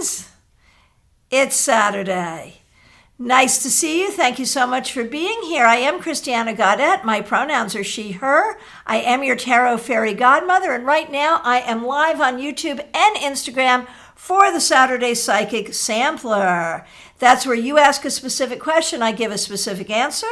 friends. It's Saturday. Nice to see you. Thank you so much for being here. I am Christiana Gaudette. My pronouns are she, her. I am your tarot fairy godmother, and right now I am live on YouTube and Instagram for the Saturday Psychic Sampler. That's where you ask a specific question, I give a specific answer.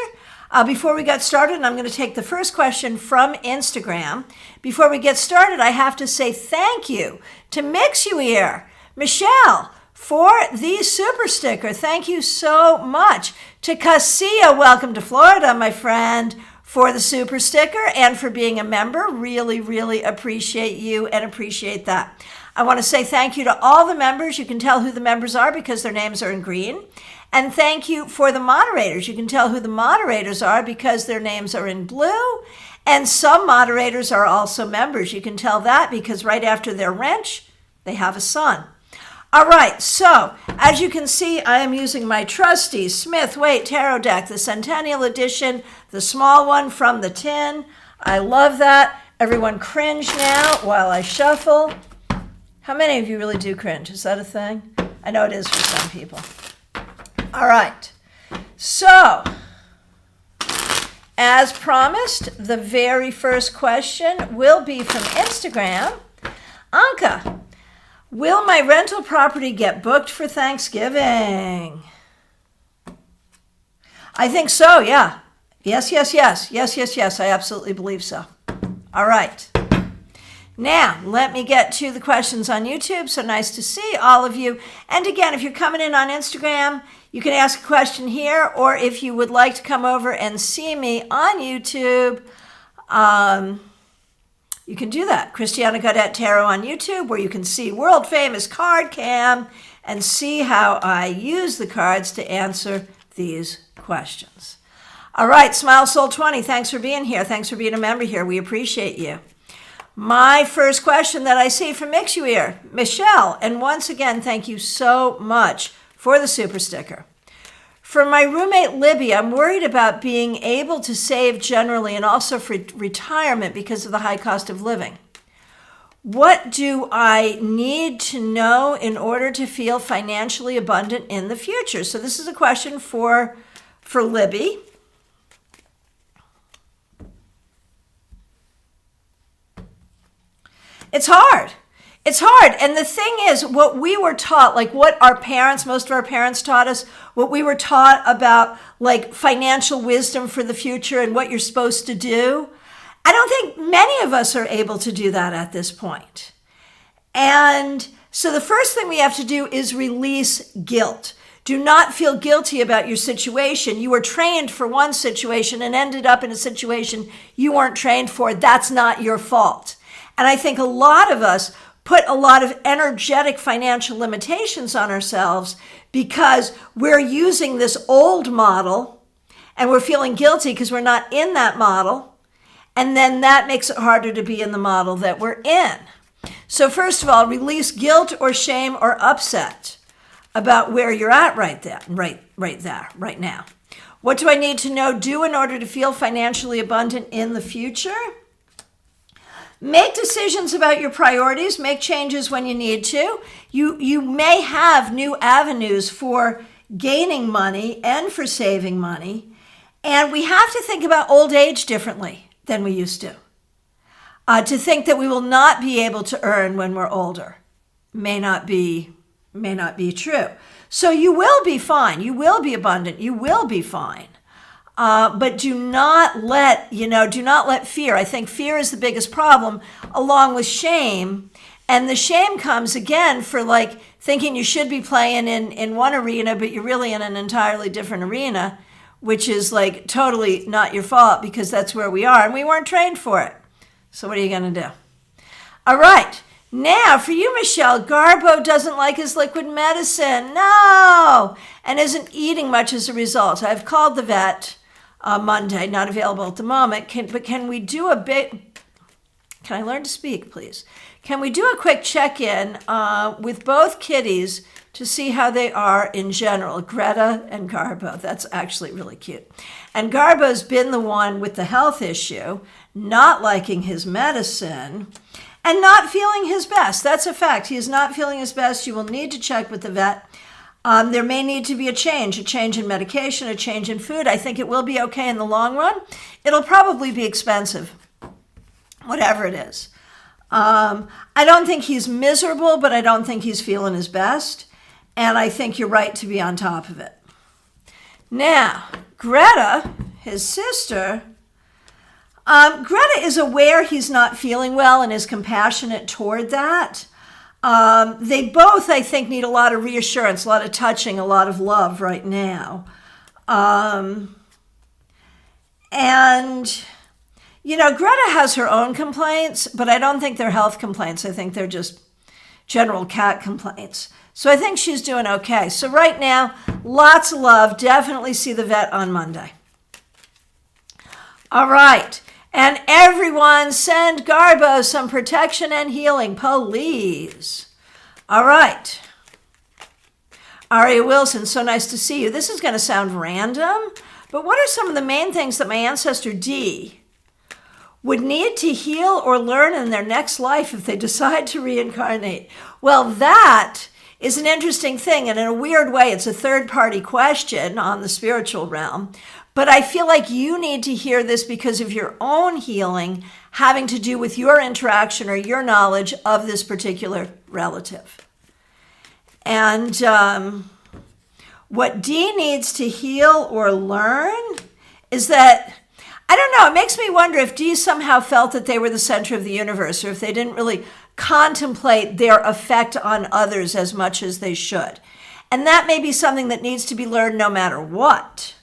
Before we get started, I'm going to take the first question from Instagram. Before we get started, I have to say thank you to Mix You Ear, Michelle, for the super sticker. Thank you so much. To Cassia, welcome to Florida, my friend, for the super sticker and for being a member. Really, really appreciate you and appreciate that. I want to say thank you to all the members. You can tell who the members are because their names are in green. And thank you for the moderators. You can tell who the moderators are because their names are in blue. And some moderators are also members. You can tell that because right after their wrench, they have a sun. All right, so as you can see, I am using my trusty Smith-Waite Tarot deck, the Centennial Edition, the small one from the tin. I love that. Everyone cringe now while I shuffle. How many of you really do cringe? Is that a thing? I know it is for some people. All right, so as promised, the very first question will be from Instagram. Anka, will my rental property get booked for Thanksgiving? I think so, yeah. Yes. I absolutely believe so. All right. Now, let me get to the questions on YouTube. So nice to see all of you. And again, if you're coming in on Instagram, you can ask a question here, or if you would like to come over and see me on YouTube, you can do that. Christiana Gaudette Tarot on YouTube, where you can see world famous card cam and see how I use the cards to answer these questions. All right, Smile Soul 20, thanks for being here. Thanks for being a member here. We appreciate you. My first question that I see from Mix You Ear, Michelle, and once again, thank you so much for the super sticker. For my roommate Libby, I'm worried about being able to save generally and also for retirement because of the high cost of living. What do I need to know in order to feel financially abundant in the future? So this is a question for Libby. It's hard. It's hard. And the thing is, what we were taught, like what our parents, most of our parents taught us, what we were taught about like financial wisdom for the future and what you're supposed to do, I don't think many of us are able to do that at this point. And so the first thing we have to do is release guilt. Do not feel guilty about your situation. You were trained for one situation and ended up in a situation you weren't trained for. That's not your fault. And I think a lot of us put a lot of energetic financial limitations on ourselves because we're using this old model and we're feeling guilty because we're not in that model. And then that makes it harder to be in the model that we're in. So first of all, release guilt or shame or upset about where you're at right now. What do I need to do in order to feel financially abundant in the future? Make decisions about your priorities. Make changes when you need to. You may have new avenues for gaining money and for saving money. And we have to think about old age differently than we used to. To think that we will not be able to earn when we're older may not be true. So you will be fine. You will be abundant. You will be fine. But do not let fear. I think fear is the biggest problem, along with shame. And the shame comes again for like thinking you should be playing in one arena, but you're really in an entirely different arena, which is like totally not your fault because that's where we are and we weren't trained for it. So what are you going to do? All right. Now for you, Michelle, Garbo doesn't like his liquid medicine. No. And isn't eating much as a result. I've called the vet. Monday, not available at the moment. Can we do a bit? Can I learn to speak, please? Can we do a quick check-in with both kitties to see how they are in general? Greta and Garbo. That's actually really cute. And Garbo's been the one with the health issue, not liking his medicine. and not feeling his best. That's a fact. He is not feeling his best. You will need to check with the vet. There may need to be a change in medication, a change in food. I think it will be okay in the long run. It'll probably be expensive, whatever it is. I don't think he's miserable, but I don't think he's feeling his best. And I think you're right to be on top of it. Now, Greta, his sister, Greta is aware he's not feeling well and is compassionate toward that. They both, I think, need a lot of reassurance, a lot of touching, a lot of love right now. And, you know, Greta has her own complaints, but I don't think they're health complaints. I think they're just general cat complaints. So I think she's doing okay. So right now, lots of love. Definitely see the vet on Monday. All right. And everyone send Garbo some protection and healing, please. All right. Aria Wilson, so nice to see you. This is going to sound random, but what are some of the main things that my ancestor D would need to heal or learn in their next life if they decide to reincarnate? Well, that is an interesting thing, and in a weird way, it's a third-party question on the spiritual realm. But I feel like you need to hear this because of your own healing having to do with your interaction or your knowledge of this particular relative. And what Dee needs to heal or learn is that, I don't know, it makes me wonder if Dee somehow felt that they were the center of the universe, or if they didn't really contemplate their effect on others as much as they should. And that may be something that needs to be learned no matter what.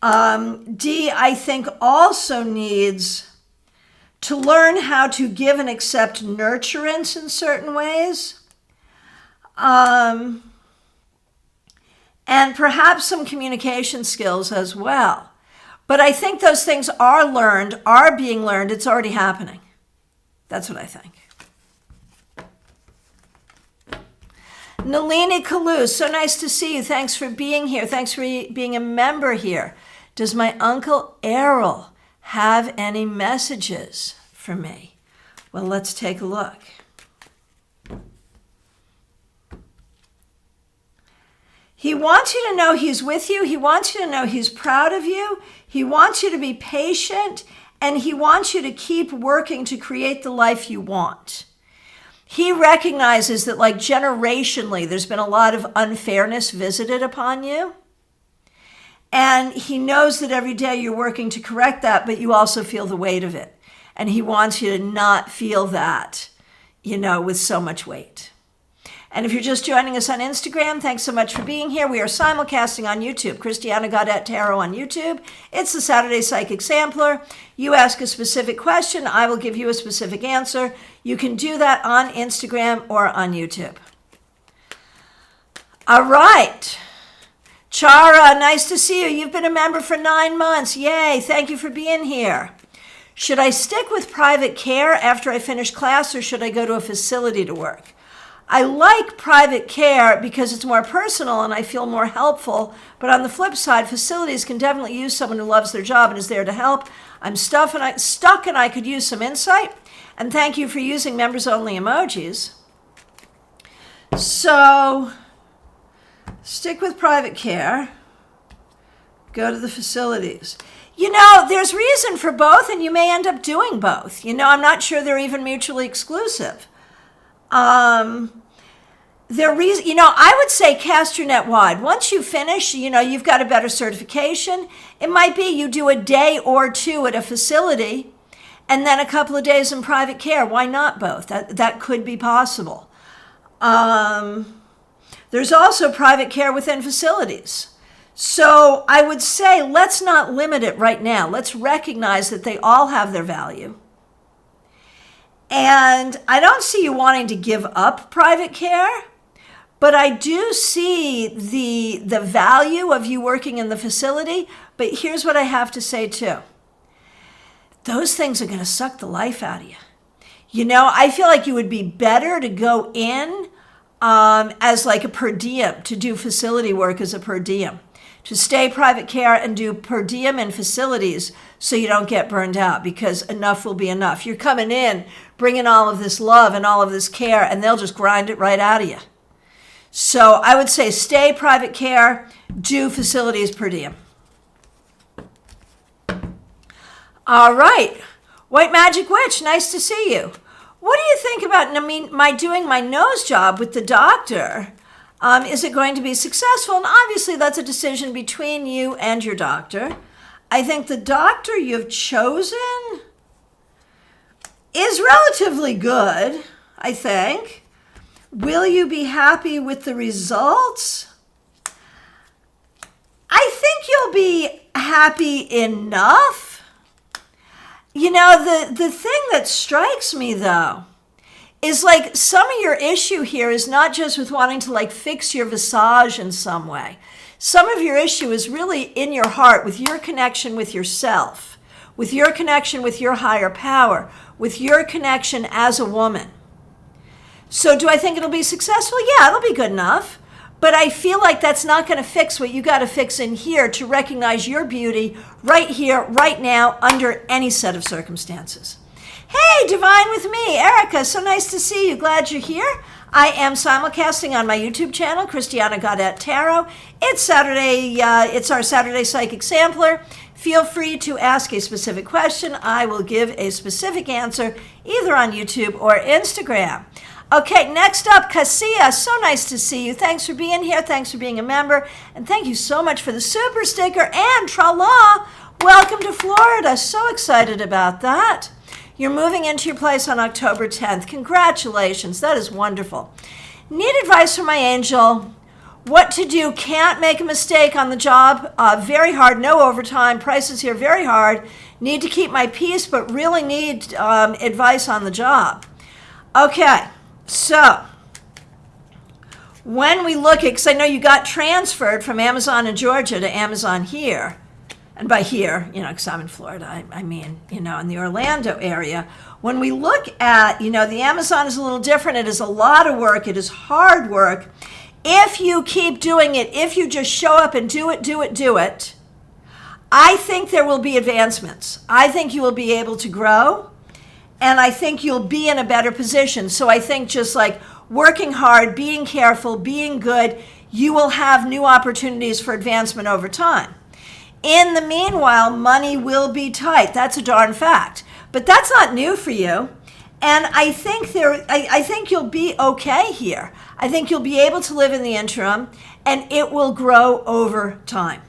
Dee, I think, also needs to learn how to give and accept nurturance in certain ways. And perhaps some communication skills as well. But I think those things are learned, are being learned. It's already happening. That's what I think. Nalini Kalu, so nice to see you. Thanks for being here. Thanks for being a member here. Does my Uncle Errol have any messages for me? Well, let's take a look. He wants you to know he's with you. He wants you to know he's proud of you. He wants you to be patient, and he wants you to keep working to create the life you want. He recognizes that, like, generationally, there's been a lot of unfairness visited upon you. And he knows that every day you're working to correct that, but you also feel the weight of it. And he wants you to not feel that, you know, with so much weight. And if you're just joining us on Instagram, thanks so much for being here. We are simulcasting on YouTube, Christiana Gaudette Tarot on YouTube. It's the Saturday Psychic Sampler. You ask a specific question, I will give you a specific answer. You can do that on Instagram or on YouTube. All right. Chara, nice to see you. You've been a member for 9 months. Yay, thank you for being here. Should I stick with private care after I finish class, or should I go to a facility to work? I like private care because it's more personal and I feel more helpful. But on the flip side, facilities can definitely use someone who loves their job and is there to help. I'm stuck and I could use some insight. And thank you for using members-only emojis. So, stick with private care. Go to the facilities. You know, there's reason for both, and you may end up doing both. You know, I'm not sure they're even mutually exclusive. I would say cast your net wide. Once you finish, you know, you've got a better certification. It might be you do a day or two at a facility and then a couple of days in private care. Why not both? That could be possible. There's also private care within facilities. So I would say let's not limit it right now. Let's recognize that they all have their value. And I don't see you wanting to give up private care, but I do see the value of you working in the facility. But here's what I have to say too. Those things are going to suck the life out of you. You know, I feel like you would be better to go in as like a per diem, to do facility work as a per diem, to stay private care and do per diem in facilities so you don't get burned out, because enough will be enough. You're coming in, bringing all of this love and all of this care, and they'll just grind it right out of you. So I would say stay private care, do facilities per diem. All right. White Magic Witch, nice to see you. What do you think about my doing my nose job with the doctor? Is it going to be successful? And obviously that's a decision between you and your doctor. I think the doctor you've chosen is relatively good, I think. Will you be happy with the results? I think you'll be happy enough. You know, the thing that strikes me, though, is like some of your issue here is not just with wanting to like fix your visage in some way. Some of your issue is really in your heart with your connection with yourself, with your connection with your higher power, with your connection as a woman. So do I think it'll be successful? Yeah, it'll be good enough. But I feel like that's not going to fix what you got to fix in here to recognize your beauty right here, right now, under any set of circumstances. Hey, Divine with me, Erica, so nice to see you. Glad you're here. I am simulcasting on my YouTube channel, Christiana Gaudette Tarot. It's Saturday. It's our Saturday Psychic Sampler. Feel free to ask a specific question. I will give a specific answer either on YouTube or Instagram. Okay, next up, Cassia. So nice to see you. Thanks for being here. Thanks for being a member. And thank you so much for the super sticker. And tra-la, welcome to Florida. So excited about that. You're moving into your place on October 10th. Congratulations. That is wonderful. Need advice from my angel. What to do? Can't make a mistake on the job. Very hard. No overtime. Prices here very hard. Need to keep my peace, but really need advice on the job. Okay. So, when we look at, because I know you got transferred from Amazon in Georgia to Amazon here, and by here, you know, because I'm in Florida, I mean, you know, in the Orlando area. When we look at, you know, the Amazon is a little different. It is a lot of work. It is hard work. If you keep doing it, if you just show up and do it, I think there will be advancements. I think you will be able to grow. And I think you'll be in a better position. So I think just like working hard, being careful, being good, you will have new opportunities for advancement over time. In the meanwhile, money will be tight. That's a darn fact. But that's not new for you. And I think I think you'll be okay here. I think you'll be able to live in the interim, and it will grow over time.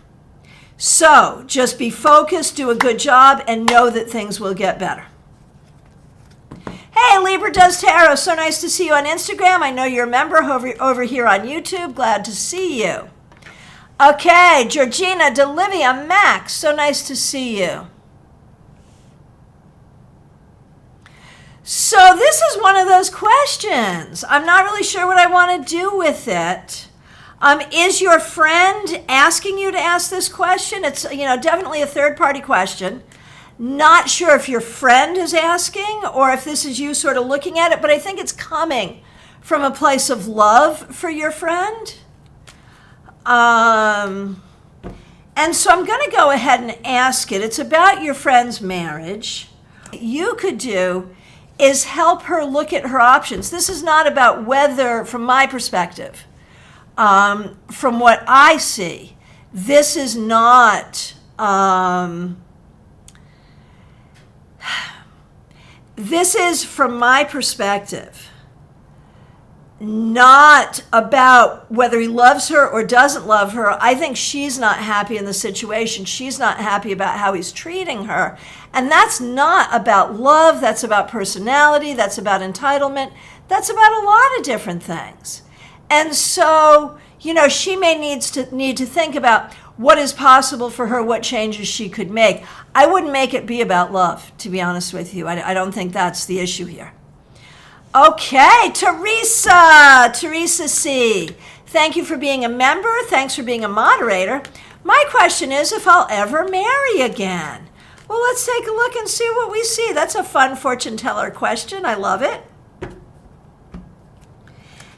So just be focused, do a good job, and know that things will get better. Hey, Libra Does Tarot. So nice to see you on Instagram. I know you're a member over here on YouTube. Glad to see you. Okay, Georgina, Delivia, Max. So nice to see you. So this is one of those questions. I'm not really sure what I want to do with it. Is your friend asking you to ask this question? It's, you know, definitely a third-party question. Not sure if your friend is asking or if this is you sort of looking at it, but I think it's coming from a place of love for your friend. And so I'm going to go ahead and ask it. It's about your friend's marriage. What you could do is help her look at her options. This is not about whether, from my perspective, from what I see, this is not... This is, from my perspective, not about whether he loves her or doesn't love her. I think she's not happy in the situation. She's not happy about how he's treating her. And that's not about love. That's about personality. That's about entitlement. That's about a lot of different things. And so, you know, she may need to think about what is possible for her, what changes she could make. I wouldn't make it be about love, to be honest with you. I don't think that's the issue here. Okay, Teresa C. Thank you for being a member. Thanks for being a moderator. My question is if I'll ever marry again. Well, let's take a look and see what we see. That's a fun fortune teller question. I love it.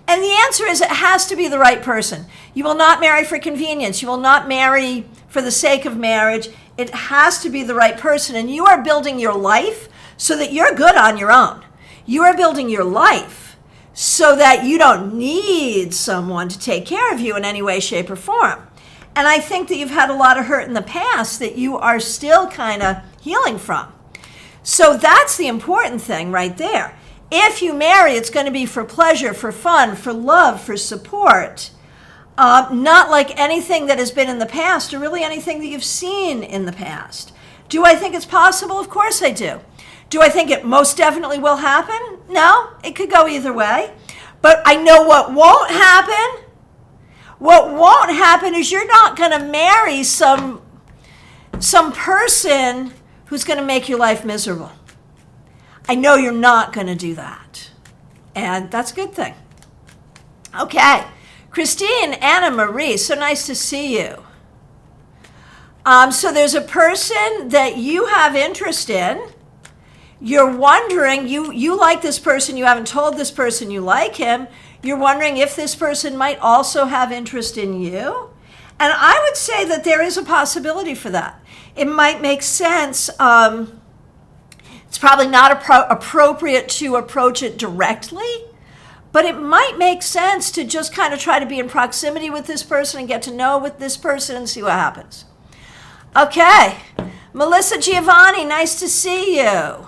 And the answer is it has to be the right person. You will not marry for convenience. You will not marry for the sake of marriage. It has to be the right person. And you are building your life so that you're good on your own. You are building your life so that you don't need someone to take care of you in any way, shape, or form. And I think that you've had a lot of hurt in the past that you are still kind of healing from. So that's the important thing right there. If you marry, it's going to be for pleasure, for fun, for love, for support. Not like anything that has been in the past or really anything that you've seen in the past. Do I think it's possible? Of course I do. Do I think it most definitely will happen? No, it could go either way. But I know what won't happen. What won't happen is you're not going to marry some person who's going to make your life miserable. I know you're not going to do that. And that's a good thing. Okay. Christine, Anna Marie, so nice to see you. So there's a person that you have interest in. You're wondering, you like this person, you haven't told this person you like him. You're wondering if this person might also have interest in you. And I would say that there is a possibility for that. It might make sense. It's probably not appropriate to approach it directly, but it might make sense to just kind of try to be in proximity with this person and get to know with this person and see what happens. Okay, Melissa Giovanni, nice to see you.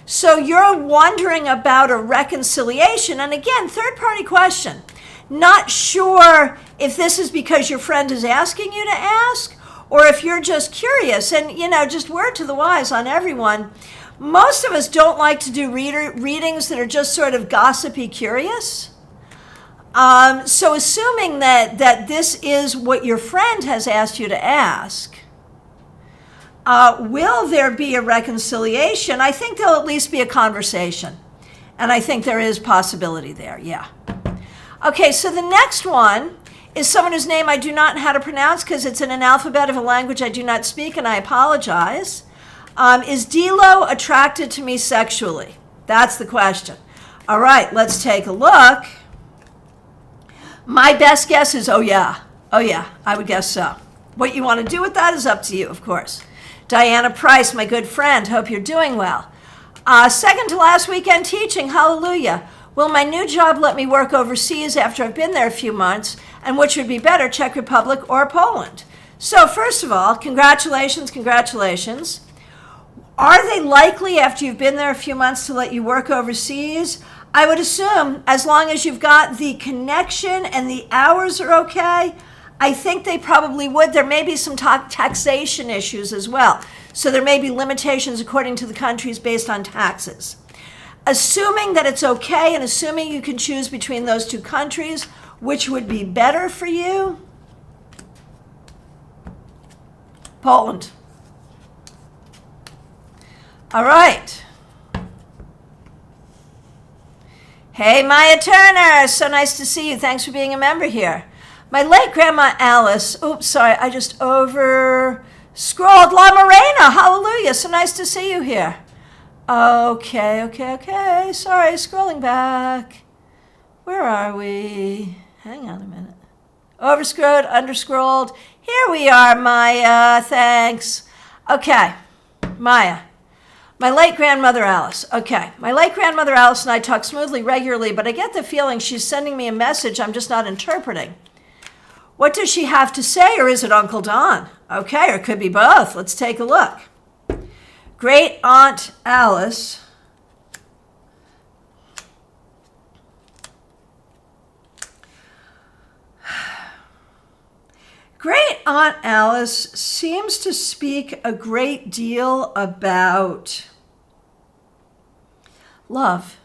So you're wondering about a reconciliation, and again, third-party question. Not sure if this is because your friend is asking you to ask, or if you're just curious. And, just word to the wise on everyone. Most of us don't like to do readings that are just sort of gossipy curious. So assuming that this is what your friend has asked you to ask, will there be a reconciliation? I think there'll at least be a conversation. And I think there is possibility there, yeah. Okay, so the next one is someone whose name I do not know how to pronounce because it's in an alphabet of a language I do not speak, and I apologize. Is Dilo attracted to me sexually? That's the question. All right, let's take a look. My best guess is, oh yeah, I would guess so. What you want to do with that is up to you, of course. Diana Price, my good friend, hope you're doing well. Second to last weekend teaching, hallelujah. Will my new job let me work overseas after I've been there a few months? And which would be better, Czech Republic or Poland? So first of all, congratulations. Are they likely, after you've been there a few months, to let you work overseas? I would assume, as long as you've got the connection and the hours are okay, I think they probably would. There may be some taxation issues as well. So there may be limitations according to the countries based on taxes. Assuming that it's okay and assuming you can choose between those two countries, which would be better for you? Poland. All right. Hey, Maya Turner. So nice to see you. Thanks for being a member here. My late grandma Alice. Oops, sorry. I just over-scrolled. La Morena. Hallelujah. So nice to see you here. Okay. Sorry, scrolling back. Where are we? Hang on a minute. Overscrolled, underscrolled. Here we are, Maya. Thanks. Okay, Maya. My late grandmother Alice. Okay, my late grandmother Alice and I talk smoothly, regularly, but I get the feeling she's sending me a message I'm just not interpreting. What does she have to say, or is it Uncle Don? Okay, or it could be both. Let's take a look. Great Aunt Alice Great Aunt Alice seems to speak a great deal about love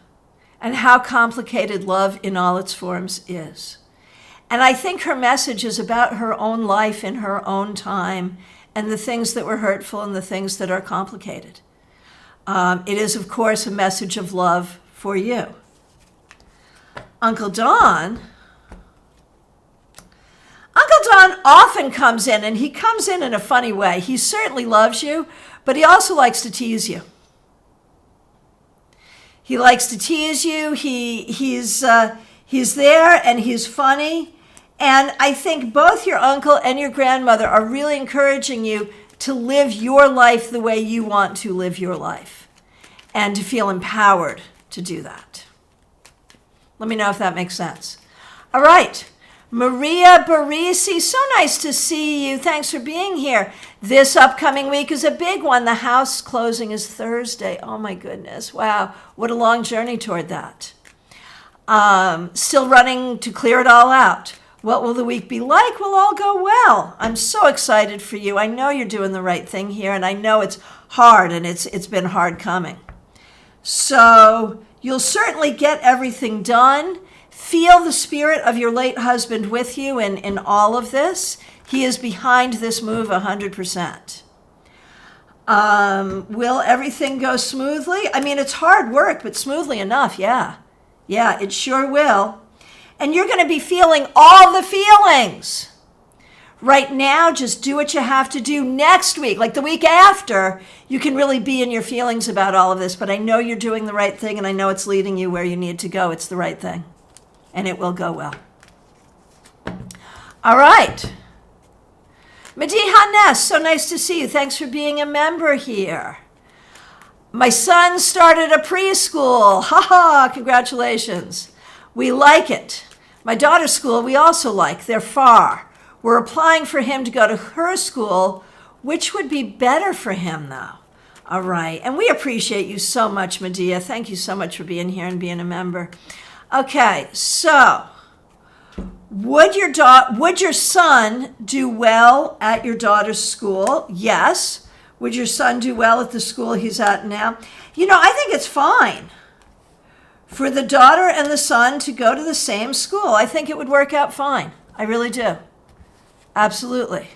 and how complicated love in all its forms is. And I think her message is about her own life in her own time and the things that were hurtful and the things that are complicated. It is, of course, a message of love for you. Uncle Don often comes in, and he comes in a funny way. He certainly loves you, but he also likes to tease you. He likes to tease you. He's there and he's funny. And I think both your uncle and your grandmother are really encouraging you to live your life the way you want to live your life and to feel empowered to do that. Let me know if that makes sense. All right. Maria Barisi, so nice to see you. Thanks for being here. This upcoming week is a big one. The house closing is Thursday. Oh my goodness. Wow. What a long journey toward that. Still running to clear it all out. What will the week be like? Will all go well. I'm so excited for you. I know you're doing the right thing here, and I know it's hard, and it's been hard coming. So you'll certainly get everything done. Feel the spirit of your late husband with you in all of this. He is behind this move 100%. Will everything go smoothly? I mean, it's hard work, but smoothly enough, yeah. Yeah, it sure will. And you're going to be feeling all the feelings. Right now, just do what you have to do. Next week, like the week after, you can really be in your feelings about all of this. But I know you're doing the right thing, and I know it's leading you where you need to go. It's the right thing. And it will go well. All right. Mediha Ness, so nice to see you. Thanks for being a member here. My son started a preschool. Ha, congratulations. We like it. My daughter's school we also like. They're far. We're applying for him to go to her school, which would be better for him, though. All right. And we appreciate you so much, Medea. Thank you so much for being here and being a member. Okay, so would your son do well at your daughter's school? Yes. Would your son do well at the school he's at now? You know, I think it's fine for the daughter and the son to go to the same school. I think it would work out fine. I really do. Absolutely.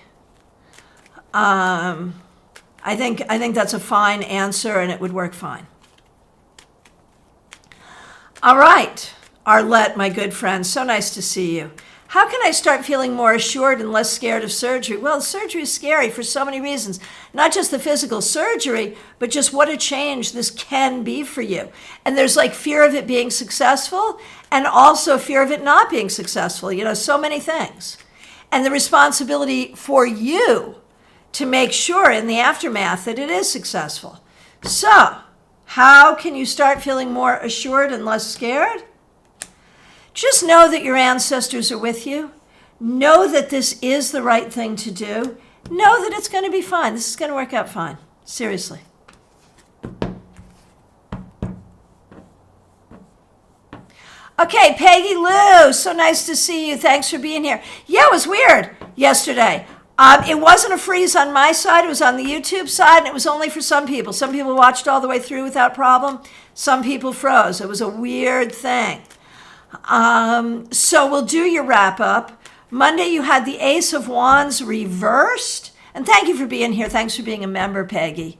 I think that's a fine answer, and it would work fine. All right, Arlette, my good friend, so nice to see you. How can I start feeling more assured and less scared of surgery? Well, surgery is scary for so many reasons. Not just the physical surgery, but just what a change this can be for you. And there's like fear of it being successful and also fear of it not being successful. You know, so many things. And the responsibility for you to make sure in the aftermath that it is successful. So, how can you start feeling more assured and less scared? Just know that your ancestors are with you. Know that this is the right thing to do. Know that it's going to be fine. This is going to work out fine. Seriously. Okay, Peggy Lou, so nice to see you. Thanks for being here. Yeah, it was weird yesterday. It wasn't a freeze on my side. It was on the YouTube side, and it was only for some people. Some people watched all the way through without problem. Some people froze. It was a weird thing. So we'll do your wrap up. Monday, you had the Ace of Wands reversed. And thank you for being here. Thanks for being a member, Peggy.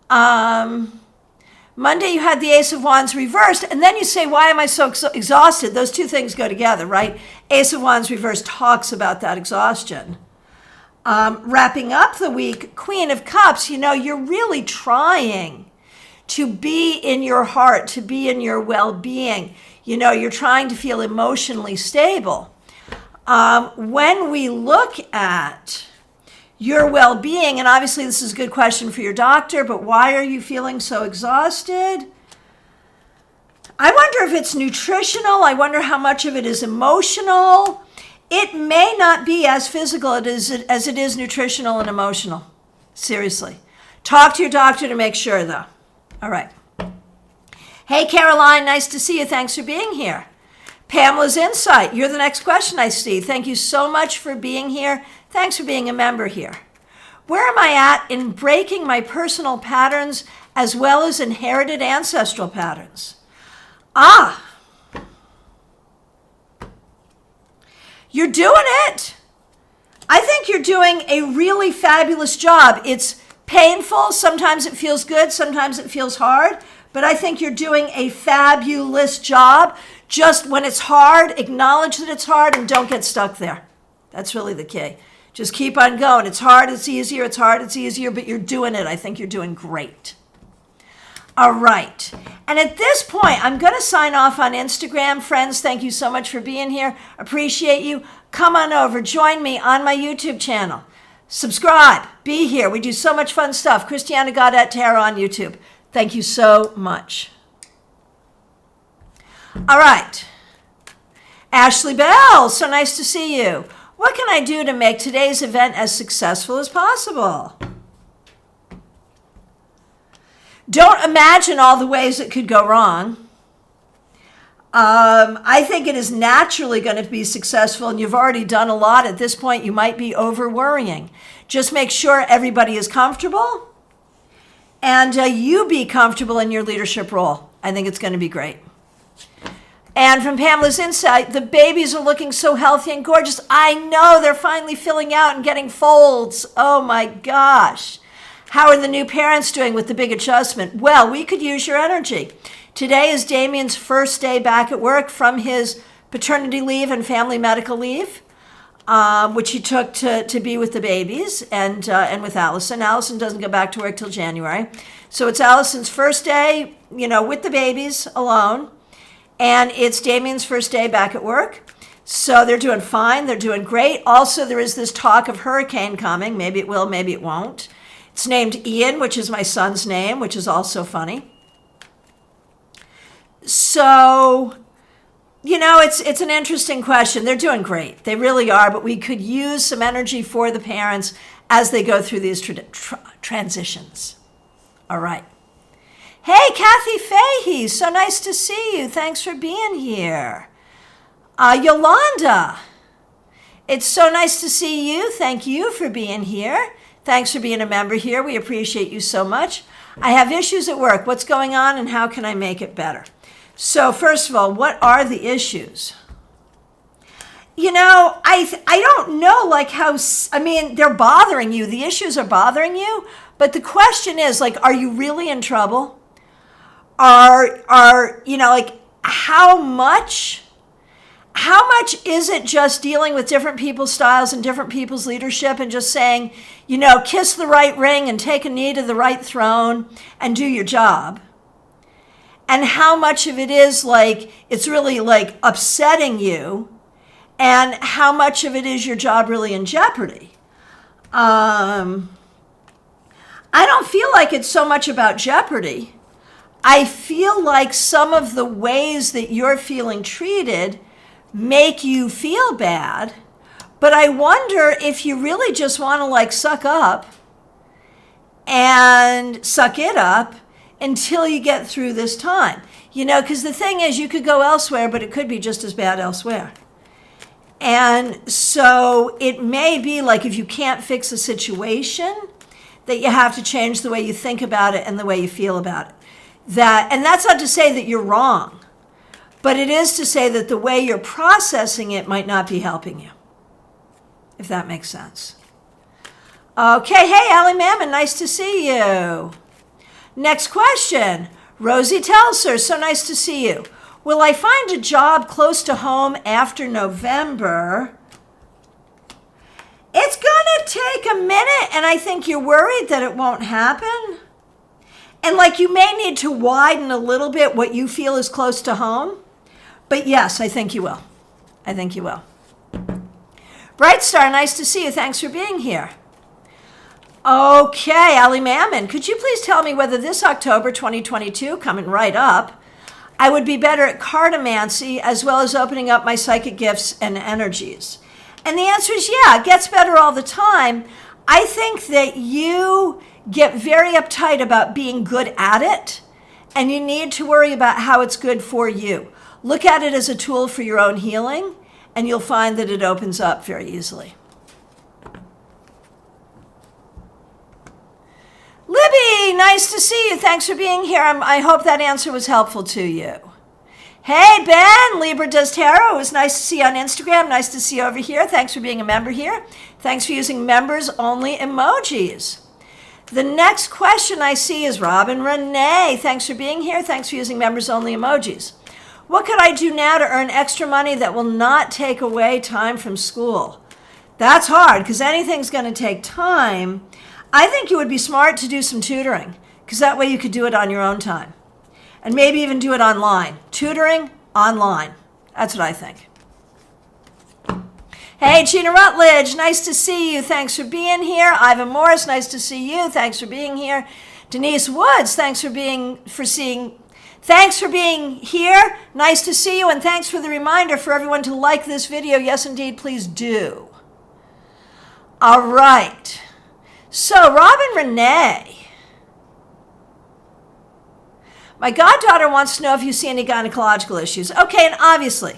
Monday, you had the Ace of Wands reversed. And then you say, why am I so exhausted? Those two things go together, right? Ace of Wands reversed talks about that exhaustion. Wrapping up the week, Queen of Cups, you know, you're really trying to be in your heart, to be in your well-being. You know, you're trying to feel emotionally stable. When we look at your well-being, and obviously this is a good question for your doctor, but why are you feeling so exhausted? I wonder if it's nutritional. I wonder how much of it is emotional. It may not be as physical as it is nutritional and emotional. Seriously. Talk to your doctor to make sure, though. All right. Hey, Caroline, nice to see you. Thanks for being here. Pamela's Insight, you're the next question I see. Thank you so much for being here. Thanks for being a member here. Where am I at in breaking my personal patterns as well as inherited ancestral patterns? You're doing it. I think you're doing a really fabulous job. It's painful. Sometimes it feels good. Sometimes it feels hard. But I think you're doing a fabulous job. Just when it's hard, acknowledge that it's hard and don't get stuck there. That's really the key. Just keep on going. It's hard, it's easier, it's hard, it's easier, but you're doing it. I think you're doing great. All right. And at this point, I'm going to sign off on Instagram. Friends, thank you so much for being here. Appreciate you. Come on over. Join me on my YouTube channel. Subscribe. Be here. We do so much fun stuff. Christiana Gaudet Tarot on YouTube. Thank you so much. All right. Ashley Bell, so nice to see you. What can I do to make today's event as successful as possible? Don't imagine all the ways it could go wrong. I think it is naturally going to be successful, and you've already done a lot. At this point, you might be over worrying. Just make sure everybody is comfortable, and you be comfortable in your leadership role. I think it's going to be great. And from Pamela's Insight, the babies are looking so healthy and gorgeous. I know they're finally filling out and getting folds. Oh my gosh. How are the new parents doing with the big adjustment? Well, we could use your energy. Today is Damien's first day back at work from his paternity leave and family medical leave, which he took to be with the babies and with Allison. Allison doesn't go back to work till January. So it's Allison's first day, with the babies alone. And it's Damien's first day back at work. So they're doing fine. They're doing great. Also, there is this talk of hurricane coming. Maybe it will, maybe it won't. It's named Ian, which is my son's name, which is also funny. So, it's an interesting question. They're doing great. They really are. But we could use some energy for the parents as they go through these transitions. All right. Hey, Kathy Fahey, so nice to see you. Thanks for being here. Yolanda, it's so nice to see you. Thank you for being here. Thanks for being a member here. We appreciate you so much. I have issues at work. What's going on and how can I make it better? So first of all, what are the issues? I don't know, they're bothering you. The issues are bothering you. But the question is, are you really in trouble? How much is it just dealing with different people's styles and different people's leadership and just saying, kiss the right ring and take a knee to the right throne and do your job? And how much of it is it's really upsetting you, and how much of it is your job really in jeopardy? I don't feel like it's so much about jeopardy. I feel like some of the ways that you're feeling treated make you feel bad, but I wonder if you really just want to suck up and suck it up until you get through this time. Because the thing is, you could go elsewhere, but it could be just as bad elsewhere. And so it may be if you can't fix a situation, that you have to change the way you think about it and the way you feel about it. And that's not to say that you're wrong, but it is to say that the way you're processing it might not be helping you, if that makes sense. Okay, hey, Allie Mammon, nice to see you. Next question, Rosie Telser, so nice to see you. Will I find a job close to home after November? It's gonna take a minute, and I think you're worried that it won't happen. And you may need to widen a little bit what you feel is close to home. But yes, I think you will. I think you will. Bright Star, nice to see you. Thanks for being here. Okay, Ali Mammon, could you please tell me whether this October 2022, coming right up, I would be better at cartomancy as well as opening up my psychic gifts and energies? And the answer is yeah, it gets better all the time. I think that you get very uptight about being good at it, and you need to worry about how it's good for you. Look at it as a tool for your own healing, and you'll find that it opens up very easily. Libby, nice to see you. Thanks for being here. I hope that answer was helpful to you. Hey, Ben, Libra Does Tarot. It was nice to see you on Instagram. Nice to see you over here. Thanks for being a member here. Thanks for using members-only emojis. The next question I see is Robin Renee. Thanks for being here. Thanks for using members-only emojis. What could I do now to earn extra money that will not take away time from school? That's hard because anything's going to take time. I think it would be smart to do some tutoring. because that way you could do it on your own time. And maybe even do it online. Tutoring, online. That's what I think. Hey, Gina Rutledge, nice to see you. Thanks for being here. Ivan Morris, nice to see you. Thanks for being here. Denise Woods, thanks for being here. Nice to see you, and thanks for the reminder for everyone to like this video. Yes, indeed, please do. All right. So, Robin Renee. My goddaughter wants to know if you see any gynecological issues. Okay, and obviously,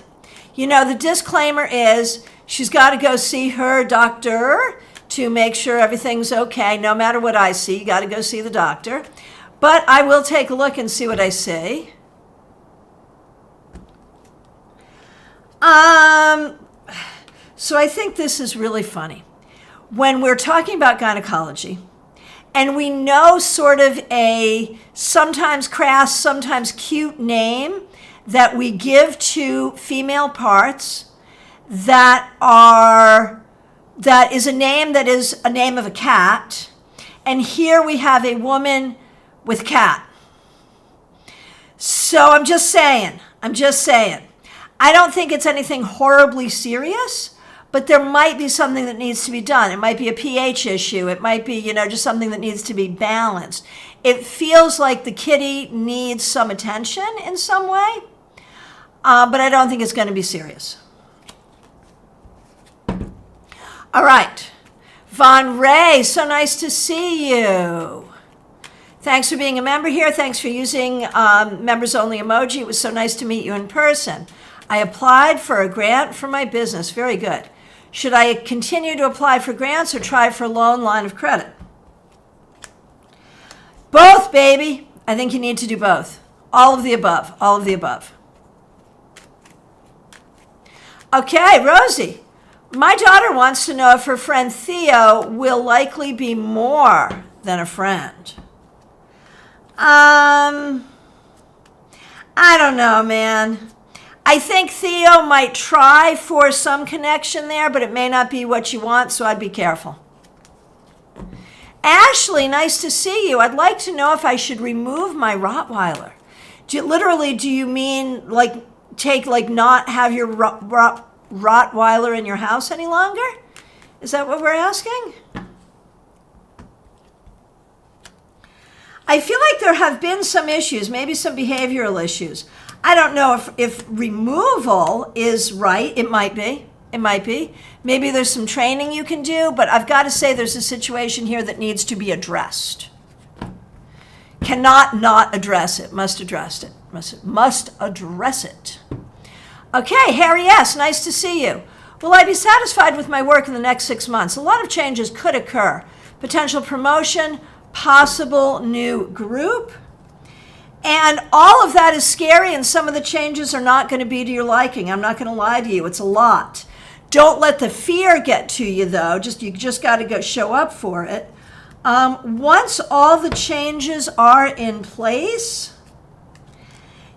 the disclaimer is she's got to go see her doctor to make sure everything's okay. No matter what I see, you got to go see the doctor. But I will take a look and see what I see. So I think this is really funny. When we're talking about gynecology, and we know sort of a sometimes crass, sometimes cute name that we give to female parts that is a name that is a name of a cat. And here we have a woman with cat. So I'm just saying. I don't think it's anything horribly serious, but there might be something that needs to be done. It might be a pH issue. It might be, just something that needs to be balanced. It feels like the kitty needs some attention in some way, but I don't think it's going to be serious. All right. Von Ray, so nice to see you. Thanks for being a member here. Thanks for using members only emoji. It was so nice to meet you in person. I applied for a grant for my business. Very good. Should I continue to apply for grants or try for a loan line of credit? Both, baby. I think you need to do both. All of the above. All of the above. Okay, Rosie. My daughter wants to know if her friend Theo will likely be more than a friend. I don't know, man. I think Theo might try for some connection there, but it may not be what you want, so I'd be careful. Ashley, nice to see you. I'd like to know if I should remove my Rottweiler. Do you mean not have your Rottweiler in your house any longer? Is that what we're asking? I feel like there have been some issues, maybe some behavioral issues. I don't know if removal is right. It might be. Maybe there's some training you can do, but I've got to say there's a situation here that needs to be addressed. Cannot not address it. Must address it. Must address it. Okay, Harry S., nice to see you. Will I be satisfied with my work in the next 6 months? A lot of changes could occur. Potential promotion, possible new group. And all of that is scary, and some of the changes are not going to be to your liking. I'm not going to lie to you. It's a lot. Don't let the fear get to you, though. You just got to go show up for it. Once all the changes are in place,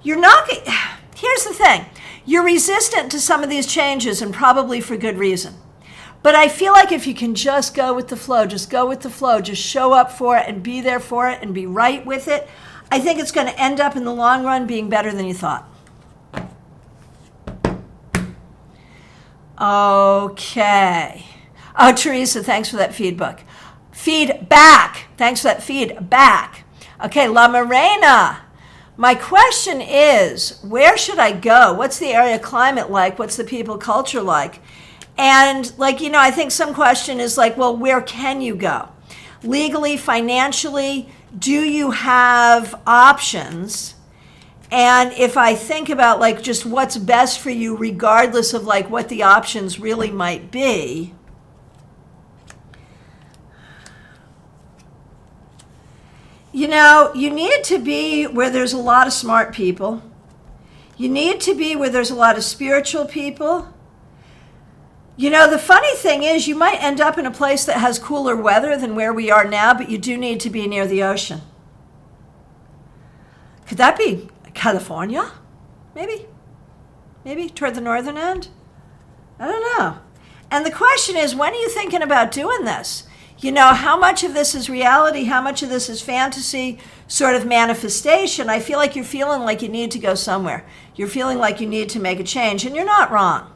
here's the thing. You're resistant to some of these changes, and probably for good reason. But I feel like if you can just go with the flow, just show up for it and be there for it and be right with it, I think it's going to end up in the long run being better than you thought. Okay. Oh, Teresa, thanks for that feedback. Thanks for that feedback. Okay, La Morena. My question is, where should I go? What's the area climate like? What's the people culture like? And I think some question is where can you go? Legally, financially, do you have options? And if I think about just what's best for you, regardless of what the options really might be, you need to be where there's a lot of smart people. You need to be where there's a lot of spiritual people. The funny thing is you might end up in a place that has cooler weather than where we are now, but you do need to be near the ocean. Could that be California? Maybe toward the northern end? I don't know. And the question is, when are you thinking about doing this? how much of this is reality, how much of this is fantasy, sort of manifestation. I feel like you're feeling like you need to go somewhere. You're feeling like you need to make a change, and you're not wrong.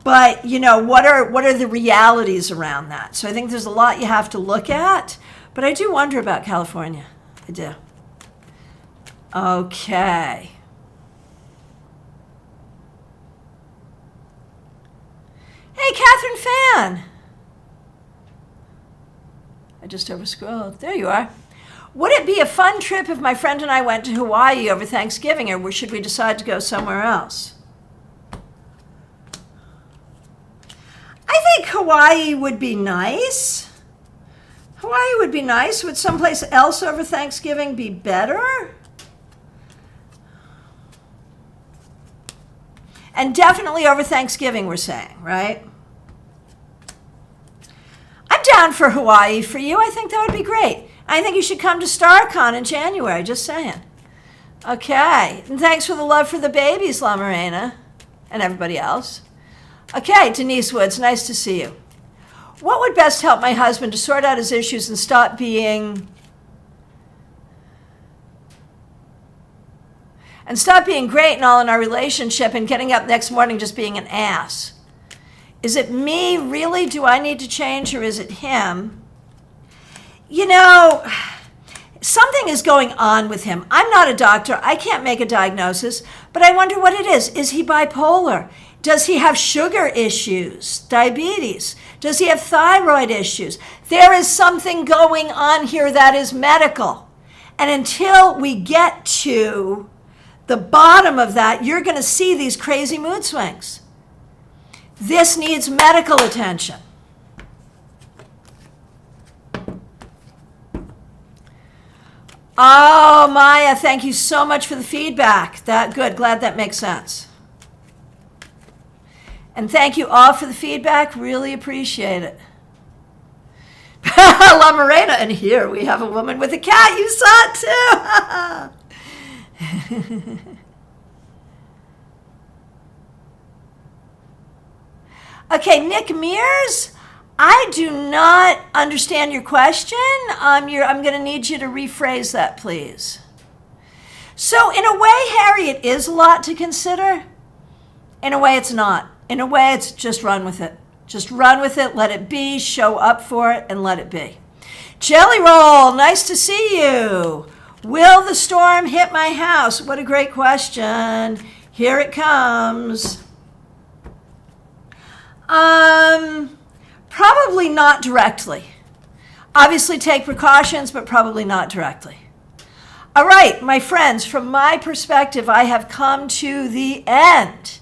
But, what are the realities around that? So I think there's a lot you have to look at, but I do wonder about California. I do. Okay. Hey, Catherine Fan. I just overscrolled. There you are. Would it be a fun trip if my friend and I went to Hawaii over Thanksgiving, or should we decide to go somewhere else? I think Hawaii would be nice. Hawaii would be nice. Would someplace else over Thanksgiving be better? And definitely over Thanksgiving, we're saying, right? I'm down for Hawaii for you. I think that would be great. I think you should come to StarCon in January, just saying. Okay, and thanks for the love for the babies, La Morena, and everybody else. Okay, Denise Woods, nice to see you. What would best help my husband to sort out his issues and stop being great and all in our relationship and getting up next morning just being an ass? Is it me, really? Do I need to change, or is it him? Something is going on with him. I'm not a doctor. I can't make a diagnosis, but I wonder what it is. Is he bipolar? Does he have sugar issues, diabetes? Does he have thyroid issues? There is something going on here that is medical. And until we get to the bottom of that, you're going to see these crazy mood swings. This needs medical attention. Oh, Maya, thank you so much for the feedback. Good. Glad that makes sense. And thank you all for the feedback. Really appreciate it. La Morena, and here we have a woman with a cat. You saw it too. Okay, Nick Mears, I do not understand your question. I'm going to need you to rephrase that, please. So in a way, Harry, it is a lot to consider. In a way, it's not. In a way, it's just run with it. Just run with it, let it be, show up for it, and let it be. Jelly Roll, nice to see you. Will the storm hit my house? What a great question. Here it comes. Probably not directly. Obviously take precautions, but probably not directly. All right, my friends, from my perspective, I have come to the end.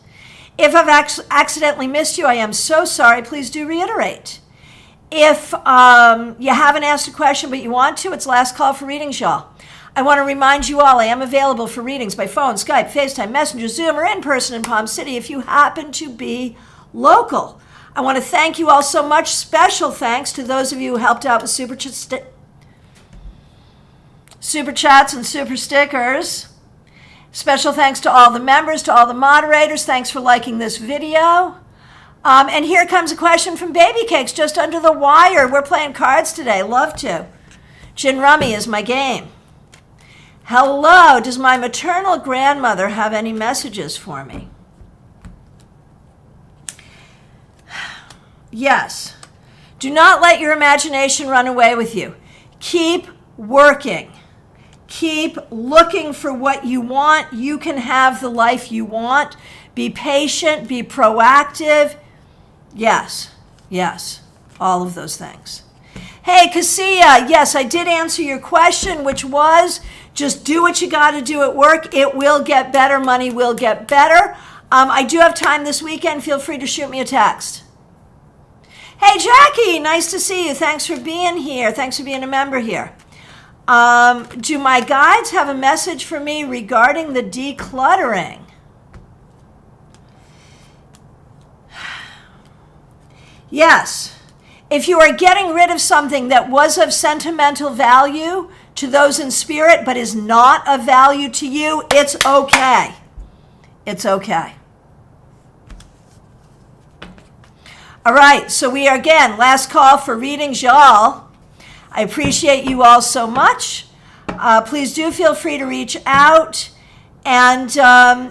If I've accidentally missed you, I am so sorry. Please do reiterate. If you haven't asked a question but you want to, it's last call for readings, y'all. I want to remind you all I am available for readings by phone, Skype, FaceTime, Messenger, Zoom, or in person in Palm City if you happen to be local. I want to thank you all so much. Special thanks to those of you who helped out with super chats and super stickers. Special thanks to all the members, to all the moderators. Thanks for liking this video. And here comes a question from Baby Cakes just under the wire. We're playing cards today. Love to. Gin Rummy is my game. Hello, does my maternal grandmother have any messages for me? Yes. Do not let your imagination run away with you. Keep working. Keep looking for what you want. You can have the life you want. Be patient, be proactive. Yes, all of those things. Hey, Cassia, yes, I did answer your question, which was just do what you got to do at work. It will get better. Money will get better. I do have time this weekend. Feel free to shoot me a text. Hey, Jackie, nice to see you. Thanks for being here. Thanks for being a member here. Do my guides have a message for me regarding the decluttering? Yes. If you are getting rid of something that was of sentimental value to those in spirit but is not of value to you, it's okay. It's okay. All right, so we are again, last call for readings, y'all. I appreciate you all so much. Please do feel free to reach out and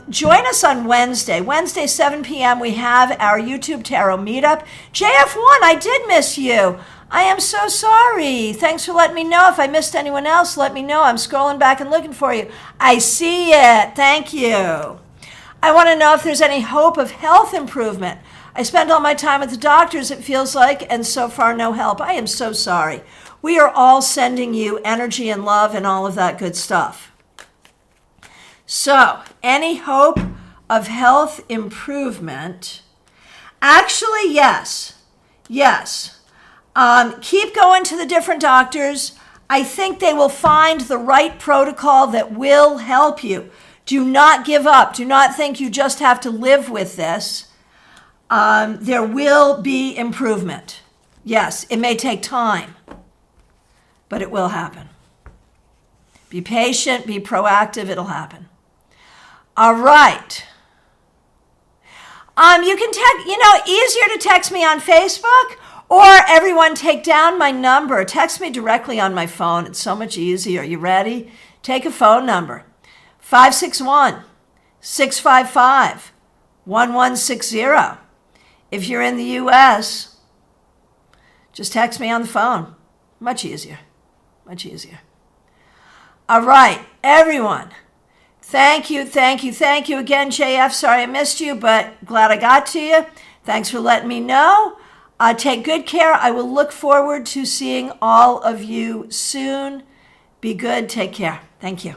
join us on Wednesday. Wednesday, 7 p.m., we have our YouTube Tarot meetup. JF1, I did miss you. I am so sorry. Thanks for letting me know. If I missed anyone else, let me know. I'm scrolling back and looking for you. I see it. Thank you. I want to know if there's any hope of health improvement. I spend all my time at the doctor's, it feels like, and so far no help. I am so sorry. We are all sending you energy and love and all of that good stuff. So, any hope of health improvement? Actually, yes. Yes. Keep going to the different doctors. I think they will find the right protocol that will help you. Do not give up. Do not think you just have to live with this. There will be improvement. Yes, it may take time, but it will happen. Be patient, be proactive, it'll happen. All right. You can text, easier to text me on Facebook, or everyone take down my number. Text me directly on my phone. It's so much easier. You ready? Take a phone number. 561-655-1160. If you're in the U.S., just text me on the phone. Much easier. Much easier. All right, everyone. Thank you again, JF. Sorry I missed you, but glad I got to you. Thanks for letting me know. Take good care. I will look forward to seeing all of you soon. Be good. Take care. Thank you.